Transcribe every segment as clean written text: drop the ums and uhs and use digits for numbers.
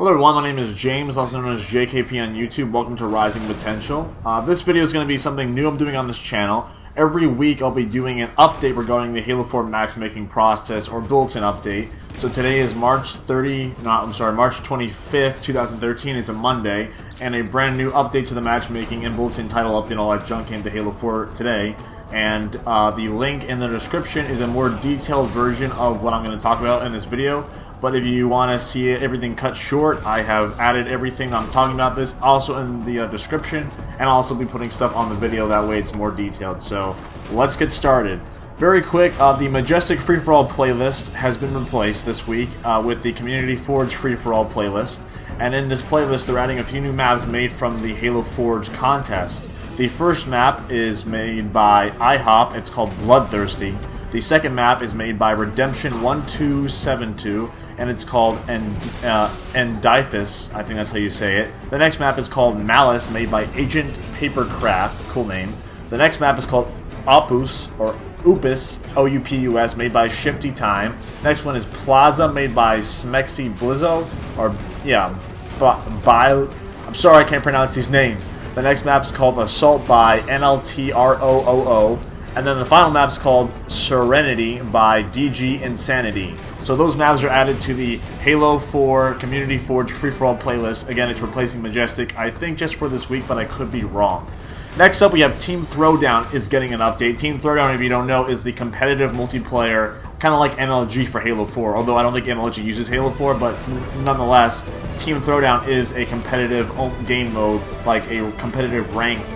Hello everyone, my name is James, also known as JKP on YouTube. Welcome to Rising Potential. This video is going to be something new I'm doing on this channel. Every week I'll be doing an update regarding the Halo 4 matchmaking process, or Bulletin update. So today is March 25th, 2013. It's a Monday, and a brand new update to the matchmaking and Bulletin title update and all that junk came to Halo 4 today. And the link in the description is a more detailed version of what I'm going to talk about in this video. But if you want to see everything cut short, I have added everything I'm talking about this also in the description, and I'll also be putting stuff on the video, that way it's more detailed. So let's get started. Very quick, the Majestic Free-For-All playlist has been replaced this week with the Community Forge Free-For-All playlist. And in this playlist, they're adding a few new maps made from the Halo Forge contest. The first map is made by iiHopp. It's called Bloodthirst. The second map is made by Redemption1272, and it's called Edifice. I think that's how you say it. The next map is called Malice, made by AgentPaperCraft. Cool name. The next map is called Opus, or Opus, O-U-P-U-S, made by SHIFTY Time. Next one is Plaza, made by Smexi Bilzo, or, yeah, I'm sorry I can't pronounce these names. The next map is called Assault by NLTROOO. And then the final map is called Serenity by DG Insanity. So those maps are added to the Halo 4 Community Forge Free-For-All playlist. Again, it's replacing Majestic, I think just for this week, but I could be wrong. Next up, we have Team Throwdown is getting an update. Team Throwdown, if you don't know, is the competitive multiplayer, kind of like NLG for Halo 4. Although I don't think NLG uses Halo 4, but nonetheless, Team Throwdown is a competitive game mode, like a competitive ranked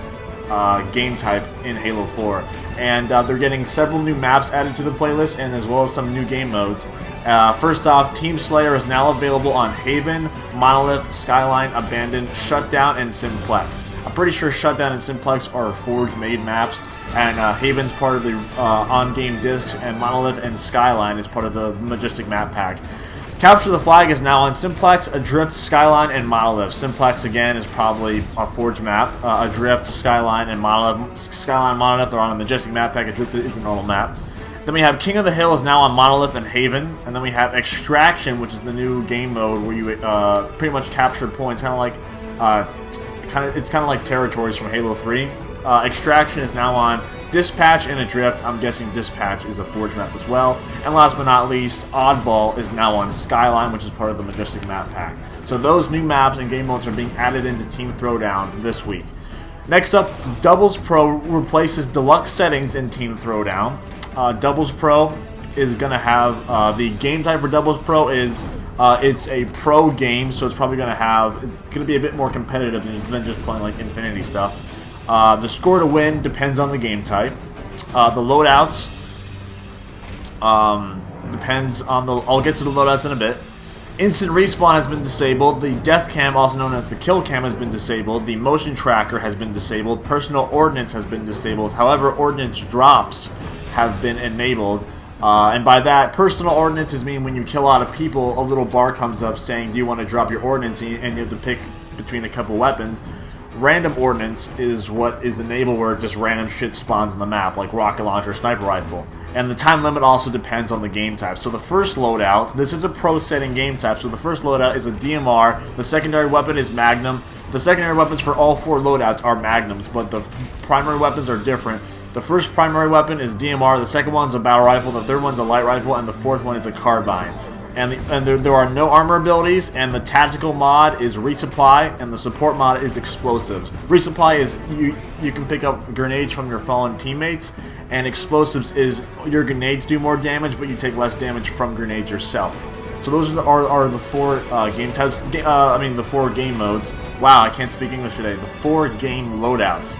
game type in Halo 4. And they're getting several new maps added to the playlist, and as well as some new game modes. First off, Team Slayer is now available on Haven, Monolith, Skyline, Abandoned, Shutdown, and Simplex. I'm pretty sure Shutdown and Simplex are Forge-made maps, and Haven's part of the on-game discs, and Monolith and Skyline is part of the Majestic map pack. Capture the Flag is now on Simplex, Adrift, Skyline, and Monolith. Simplex, again, is probably a Forge map. Adrift, Skyline, and Monolith. Skyline and Monolith are on the Majestic map pack. Adrift is a normal map. Then we have King of the Hill is now on Monolith and Haven. And then we have Extraction, which is the new game mode where you pretty much capture points, kind of like it's kind of like territories from Halo 3. Extraction is now on Dispatch and Adrift. I'm guessing Dispatch is a Forge map as well. And last but not least, Oddball is now on Skyline, which is part of the Majestic map pack. So those new maps and game modes are being added into Team Throwdown this week. Next up, Doubles Pro replaces deluxe settings in Team Throwdown. Doubles Pro is going to have, the game type for Doubles Pro is, it's a pro game, so it's probably going to be a bit more competitive than just playing like Infinity stuff. The score to win depends on the game type. The loadouts depends on the... I'll get to the loadouts in a bit. Instant respawn has been disabled. The death cam, also known as the kill cam, has been disabled. The motion tracker has been disabled. Personal ordnance has been disabled. However, ordnance drops have been enabled. And by that, personal ordnances mean when you kill a lot of people, a little bar comes up saying, do you want to drop your ordnance? And you have to pick between a couple weapons. Random ordnance is what is enabled, where just random shit spawns on the map, like rocket launcher, sniper rifle. And the time limit also depends on the game type. So the first loadout, this is a pro setting game type, so the first loadout is a DMR, the secondary weapon is Magnum. The secondary weapons for all four loadouts are Magnums, but the primary weapons are different. The first primary weapon is DMR, the second one's a battle rifle, the third one's a light rifle, and the fourth one is a carbine. And there are no armor abilities, and the tactical mod is resupply, and the support mod is explosives. Resupply is you can pick up grenades from your fallen teammates, and explosives is your grenades do more damage, but you take less damage from grenades yourself. So those are the four game types. The four game modes. Wow, I can't speak English today. The four game loadouts.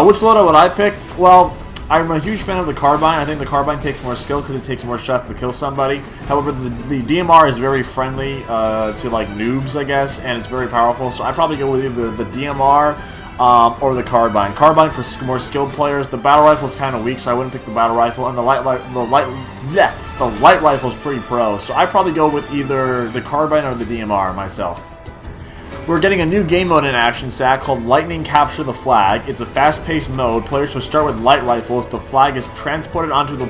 Which loadout would I pick? Well, I'm a huge fan of the carbine. I think the carbine takes more skill because it takes more shots to kill somebody. However, the DMR is very friendly to like noobs, I guess, and it's very powerful. So I probably go with either the DMR or the carbine. Carbine for more skilled players. The battle rifle is kind of weak, so I wouldn't pick the battle rifle. And the light rifle is pretty pro. So I probably go with either the carbine or the DMR myself. We're getting a new game mode in Action Sack called Lightning Capture the Flag. It's a fast-paced mode. Players will start with light rifles. The flag is transported onto the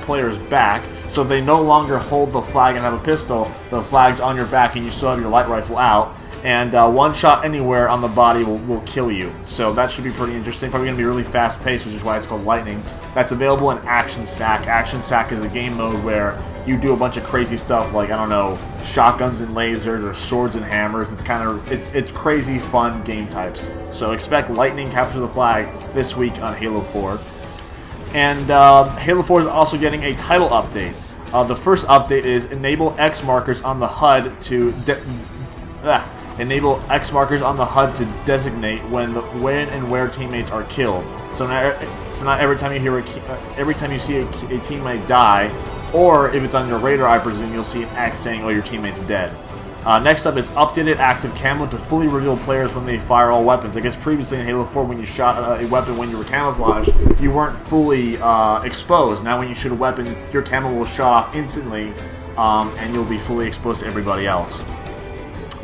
player's back, so they no longer hold the flag and have a pistol. The flag's on your back, and you still have your light rifle out. And one shot anywhere on the body will kill you. So that should be pretty interesting. Probably going to be really fast-paced, which is why it's called Lightning. That's available in Action Sack. Action Sack is a game mode where you do a bunch of crazy stuff like, I don't know, shotguns and lasers or swords and hammers. It's crazy fun game types. So expect Lightning Capture the Flag this week on Halo 4. And Halo 4 is also getting a title update. The first update is enable X markers on the HUD to enable X markers on the HUD to designate when and where teammates are killed. So not every time you see a teammate die, or if it's on your radar, I presume you'll see an X saying, "Oh, your teammate's dead." Next up is updated active camo to fully reveal players when they fire all weapons. I guess previously in Halo 4, when you shot a weapon when you were camouflaged, you weren't fully exposed. Now when you shoot a weapon, your camo will shut off instantly, and you'll be fully exposed to everybody else.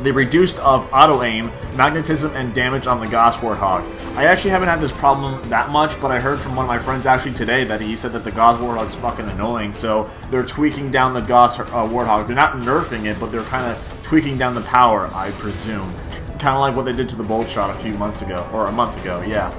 They reduced of auto-aim, magnetism, and damage on the Gauss Warthog. I actually haven't had this problem that much, but I heard from one of my friends actually today that he said that the Gauss Warthog's fucking annoying, so they're tweaking down the Gauss Warthog. They're not nerfing it, but they're kind of tweaking down the power, I presume. Kind of like what they did to the Bolt Shot a few months ago, or a month ago, yeah.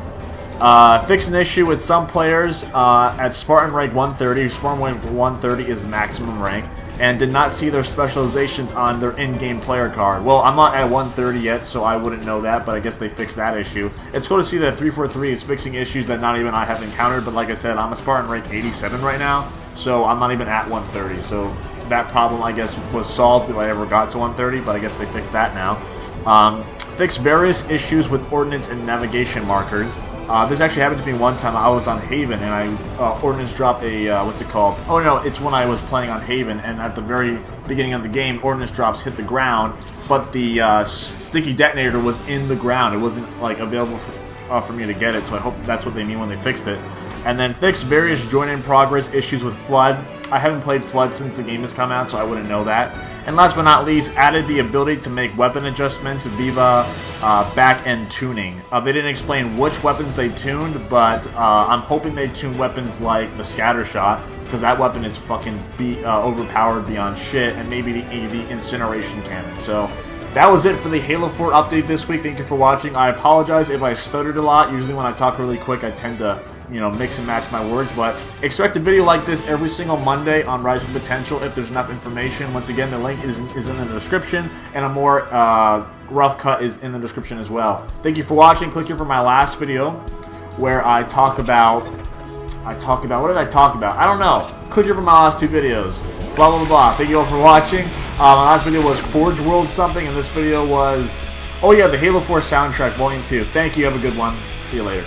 Fix an issue with some players at Spartan rank 130. Spartan rank 130 is the maximum rank, and did not see their specializations on their in-game player card. Well, I'm not at 130 yet, so I wouldn't know that, but I guess they fixed that issue. It's cool to see that 343 is fixing issues that not even I have encountered, but like I said, I'm a Spartan rank 87 right now, so I'm not even at 130, so that problem, I guess, was solved if I ever got to 130, but I guess they fixed that now. Fix various issues with Ordnance and navigation markers. This actually happened to me one time. I was on Haven, and Ordnance dropped a, what's it called? Oh no, it's when I was playing on Haven, and at the very beginning of the game, Ordnance drops hit the ground, but the sticky detonator was in the ground. It wasn't, like, available for me to get it, so I hope that's what they mean when they fixed it. And then fix various join-in-progress issues with Flood. I haven't played Flood since the game has come out, so I wouldn't know that. And last but not least, added the ability to make weapon adjustments via back-end tuning. They didn't explain which weapons they tuned, but I'm hoping they tuned weapons like the Scatter Shot, because that weapon is fucking overpowered beyond shit, and maybe the Incineration Cannon. So that was it for the Halo 4 update this week. Thank you for watching. I apologize if I stuttered a lot. Usually when I talk really quick, I tend to, you know, mix and match my words, but expect a video like this every single Monday on Rising Potential if there's enough information. Once again, the link is in the description, and a more rough cut is in the description as well. Thank you for watching. Click here for my last video where I talk about, what did I talk about? I don't know. Click here for my last two videos. Blah, blah, blah. Thank you all for watching. My last video was Forge World something, and this video was, oh yeah, the Halo 4 soundtrack, Volume 2. Thank you. Have a good one. See you later.